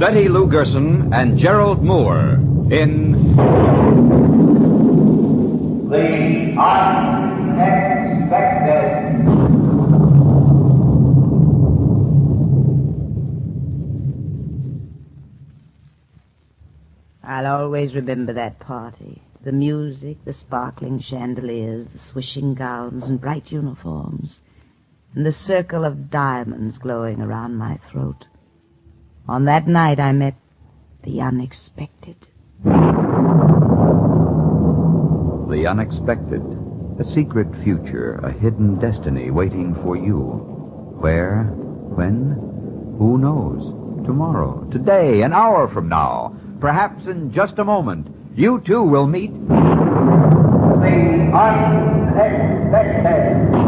Betty Lou Gerson and Gerald Moore in The Unexpected. I'll always remember that party. The music, the sparkling chandeliers, the swishing gowns and bright uniforms, and the circle of diamonds glowing around my throat. On that night I met the unexpected. The Unexpected. A secret future, a hidden destiny waiting for you. Where? When? Who knows? Tomorrow, today, an hour from now, perhaps in just a moment, you too will meet The Unexpected.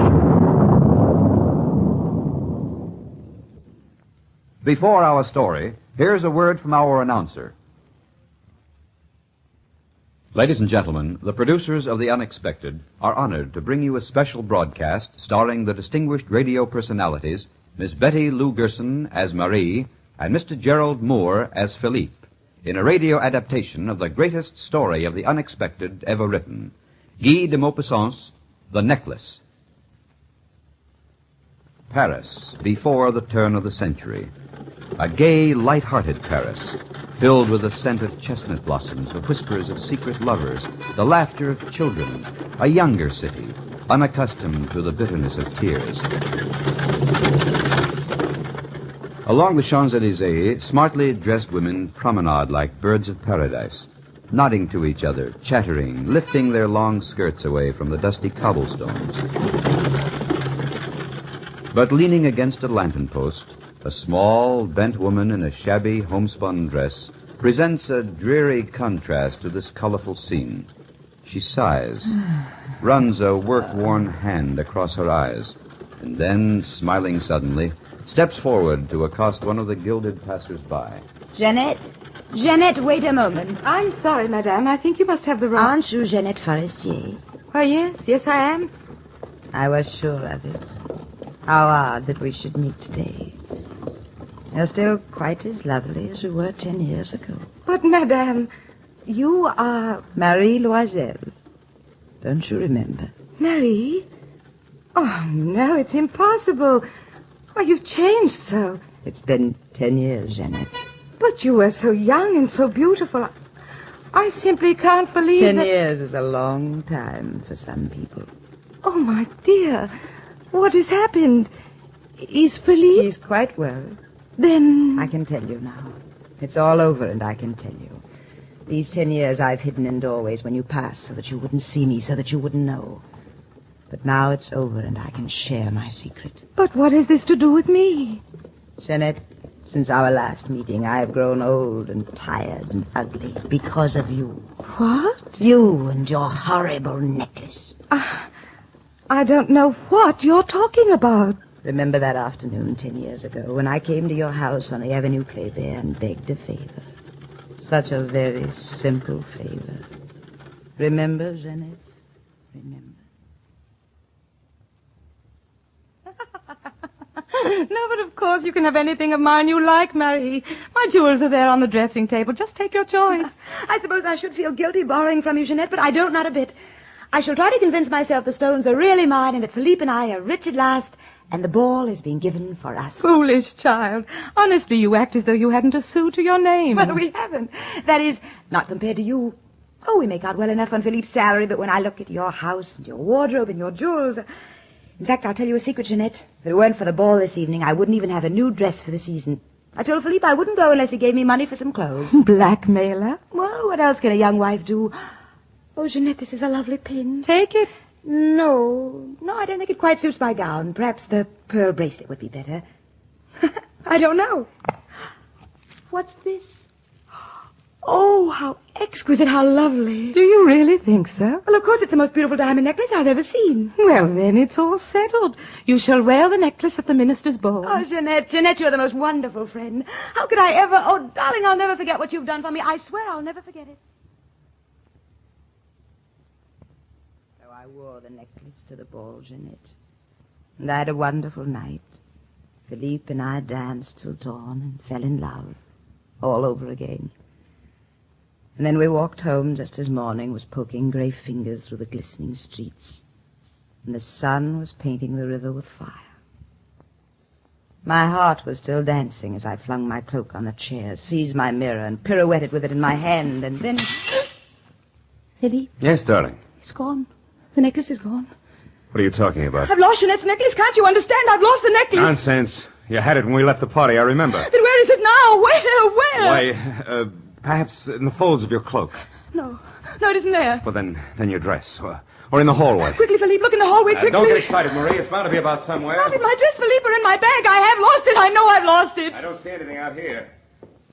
Before our story, here's a word from our announcer. Ladies and gentlemen, the producers of The Unexpected are honored to bring you a special broadcast starring the distinguished radio personalities Miss Betty Lou Gerson as Marie and Mr. Gerald Moore as Philippe, in a radio adaptation of the greatest story of the unexpected ever written, Guy de Maupassant's The Necklace. Paris, before the turn of the century. A gay, light-hearted Paris, filled with the scent of chestnut blossoms, the whispers of secret lovers, the laughter of children. A younger city, unaccustomed to the bitterness of tears. Along the Champs-Élysées, smartly dressed women promenade like birds of paradise, nodding to each other, chattering, lifting their long skirts away from the dusty cobblestones. But leaning against a lantern post, a small, bent woman in a shabby homespun dress presents a dreary contrast to this colorful scene. She sighs, runs a work-worn hand across her eyes, and then, smiling suddenly, steps forward to accost one of the gilded passers-by. Jeanette? Jeanette, wait a moment. I'm sorry, madame. I think you must have the wrong... Aren't you Jeanette Forestier? Why, yes, I am. I was sure of it. How odd that we should meet today. You're still quite as lovely as you were 10 years ago. But, madame, you are... Marie Loisel. Don't you remember? Marie? Oh, no, it's impossible. Why, you've changed so. It's been 10 years, Jeanette. But you were so young and so beautiful. I simply can't believe 10 that... years is a long time for some people. Oh, my dear. What has happened? Is Philippe... He's quite well. Then... I can tell you now. It's all over, and I can tell you. These 10 years I've hidden in doorways when you passed so that you wouldn't see me, so that you wouldn't know. But now it's over, and I can share my secret. But what has this to do with me? Jeanette, since our last meeting, I have grown old and tired and ugly because of you. What? You and your horrible necklace. I don't know what you're talking about. Remember that afternoon 10 years ago when I came to your house on the Avenue Kléber and begged a favor? Such a very simple favor. Remember, Jeanette? Remember. No, but of course you can have anything of mine you like, Marie. My jewels are there on the dressing table. Just take your choice. I suppose I should feel guilty borrowing from you, Jeanette, but I don't, not a bit. I shall try to convince myself the stones are really mine and that Philippe and I are rich at last, and the ball is being given for us. Foolish child. Honestly, you act as though you hadn't a sou to your name. Well, we haven't. That is, not compared to you. Oh, we make out well enough on Philippe's salary, but when I look at your house and your wardrobe and your jewels... In fact, I'll tell you a secret, Jeanette. If it weren't for the ball this evening, I wouldn't even have a new dress for the season. I told Philippe I wouldn't go unless he gave me money for some clothes. Blackmailer? Well, what else can a young wife do? Oh, Jeanette, this is a lovely pin. Take it. No, I don't think it quite suits my gown. Perhaps the pearl bracelet would be better. I don't know. What's this? Oh, how exquisite, how lovely. Do you really think so? Well, of course, it's the most beautiful diamond necklace I've ever seen. Well, then it's all settled. You shall wear the necklace at the minister's ball. Oh, Jeanette, you're the most wonderful friend. How could I ever... Oh, darling, I'll never forget what you've done for me. I swear I'll never forget it. So I wore the necklace to the ball, Jeanette. And I had a wonderful night. Philippe and I danced till dawn and fell in love. all over again. And then we walked home just as morning was poking grey fingers through the glistening streets, and the sun was painting the river with fire. My heart was still dancing as I flung my cloak on a chair, seized my mirror, and pirouetted with it in my hand, and then... Philippe? Yes, darling. It's gone. The necklace is gone. What are you talking about? I've lost Jeanette's necklace. Can't you understand? I've lost the necklace. Nonsense. You had it when we left the party, I remember. Then where is it now? Where? Why, perhaps in the folds of your cloak. No, it isn't there. Well, then your dress. Or in the hallway. Quickly, Philippe, look in the hallway, quickly. Don't get excited, Marie. It's bound to be about somewhere. It's not in my dress, Philippe, or in my bag. I have lost it. I know I've lost it. I don't see anything out here.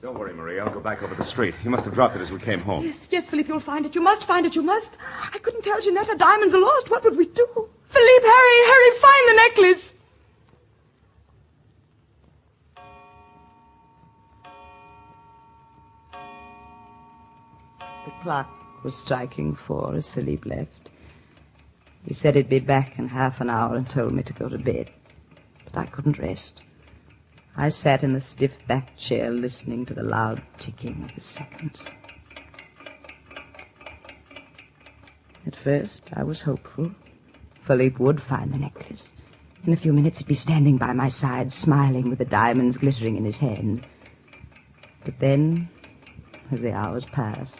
Don't worry, Marie. I'll go back over the street. You must have dropped it as we came home. Yes, Philippe, you'll find it. You must find it. You must. I couldn't tell Jeanette her diamonds are lost. What would we do? Philippe, hurry, find the necklace. The clock was striking 4 as Philippe left. He said he'd be back in half an hour and told me to go to bed. But I couldn't rest. I sat in the stiff back chair listening to the loud ticking of the seconds. At first, I was hopeful. Philippe would find the necklace. In a few minutes, he'd be standing by my side, smiling with the diamonds glittering in his hand. But then, as the hours passed,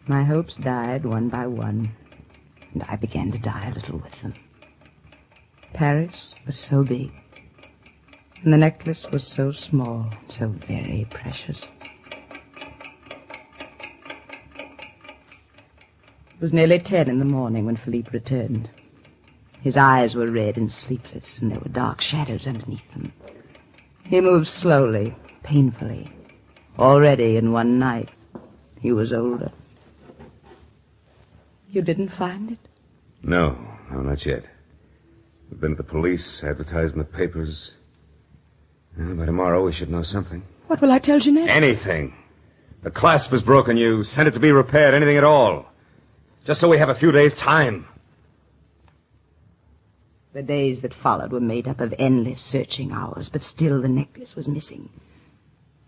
my hopes died one by one, and I began to die a little with them. Paris was so big, and the necklace was so small, so very precious. It was nearly 10 in the morning when Philippe returned. His eyes were red and sleepless, and there were dark shadows underneath them. He moved slowly, painfully. Already in one night, he was older. You didn't find it? No, not yet. We've been to the police, advertised in the papers. By tomorrow, we should know something. What will I tell Jeanette? Anything. The clasp is broken. You sent it to be repaired. Anything at all. Just so we have a few days' time. The days that followed were made up of endless searching hours, but still the necklace was missing.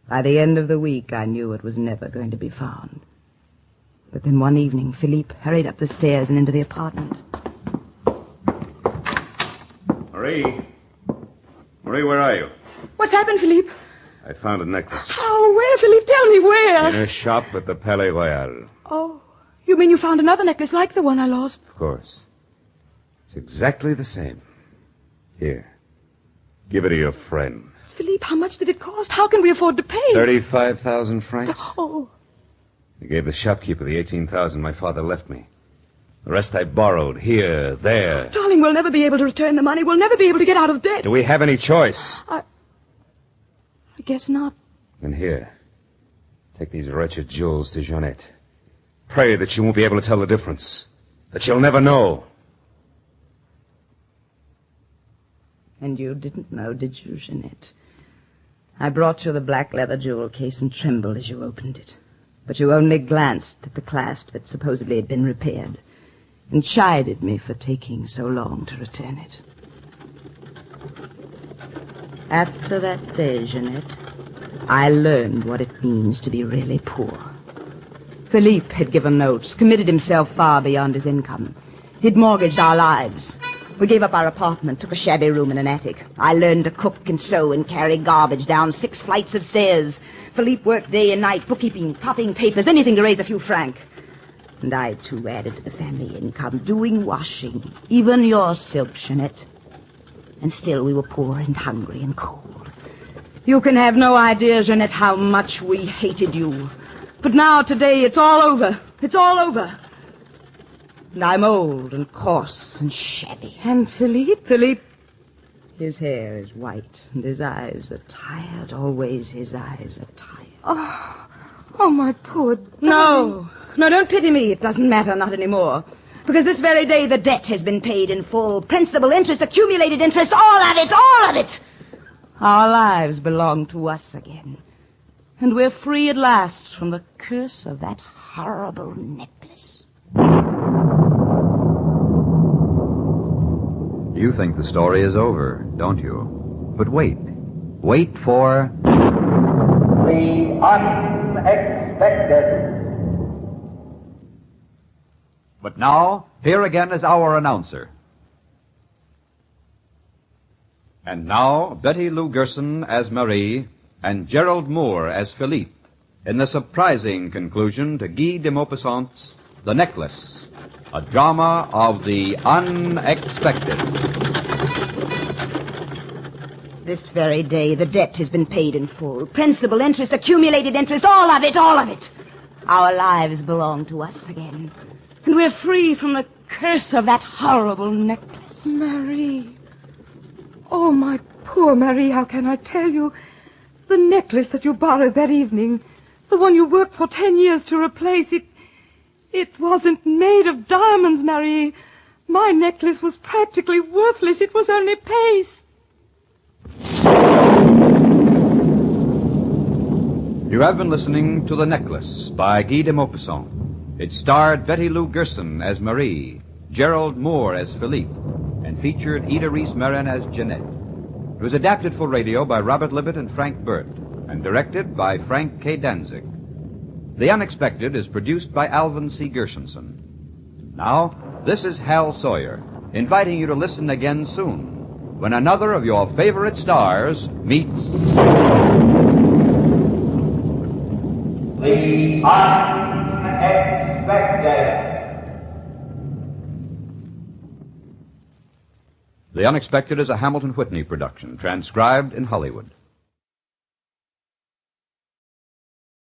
By the end of the week, I knew it was never going to be found. But then one evening, Philippe hurried up the stairs and into the apartment. Marie, where are you? What's happened, Philippe? I found a necklace. Oh, where, Philippe? Tell me where. In a shop at the Palais Royal. Oh, you mean you found another necklace like the one I lost? Of course. It's exactly the same. Here. Give it to your friend. Philippe, how much did it cost? How can we afford to pay? 35,000 francs. Oh. I gave the shopkeeper the 18,000 my father left me. The rest I borrowed, here, there. Darling, we'll never be able to return the money. We'll never be able to get out of debt. Do we have any choice? I guess not. And here, take these wretched jewels to Jeanette. Pray that she won't be able to tell the difference. That she'll never know. And you didn't know, did you, Jeanette? I brought you the black leather jewel case and trembled as you opened it. But you only glanced at the clasp that supposedly had been repaired and chided me for taking so long to return it. After that day, Jeanette, I learned what it means to be really poor. Philippe had given notes, committed himself far beyond his income. He'd mortgaged our lives. We gave up our apartment, took a shabby room in an attic. I learned to cook and sew and carry garbage down 6 flights of stairs. Philippe worked day and night, bookkeeping, copying papers, anything to raise a few francs. And I, too, added to the family income, doing washing, even your silk, Jeanette. And still we were poor and hungry and cold. You can have no idea, Jeanette, how much we hated you. But now, today, it's all over. It's all over. And I'm old and coarse and shabby. And Philippe, his hair is white and his eyes are tired. Always his eyes are tired. Oh, my poor darling. No, don't pity me. It doesn't matter, not anymore. Because this very day the debt has been paid in full. Principal, interest, accumulated interest, all of it. Our lives belong to us again. And we're free at last from the curse of that horrible necklace. You think the story is over, don't you? But wait. Wait for... The unexpected. But now, here again is our announcer. And now, Betty Lou Gerson as Marie and Gerald Moore as Philippe in the surprising conclusion to Guy de Maupassant's The Necklace, a drama of the unexpected. This very day, the debt has been paid in full. Principal, interest, accumulated interest, all of it, all of it. Our lives belong to us again. And we're free from the curse of that horrible necklace. Marie. Oh, my poor Marie, how can I tell you? The necklace that you borrowed that evening, the one you worked for 10 years to replace, it wasn't made of diamonds, Marie. My necklace was practically worthless. It was only paste. You have been listening to The Necklace by Guy de Maupassant. It starred Betty Lou Gerson as Marie, Gerald Moore as Philippe, and featured Ida Reese-Marin as Jeanette. It was adapted for radio by Robert Libet and Frank Burt, and directed by Frank K. Danzig. The Unexpected is produced by Alvin C. Gershenson. Now, this is Hal Sawyer, inviting you to listen again soon, when another of your favorite stars meets The unexpected. The Unexpected is a Hamilton Whitney production, transcribed in Hollywood.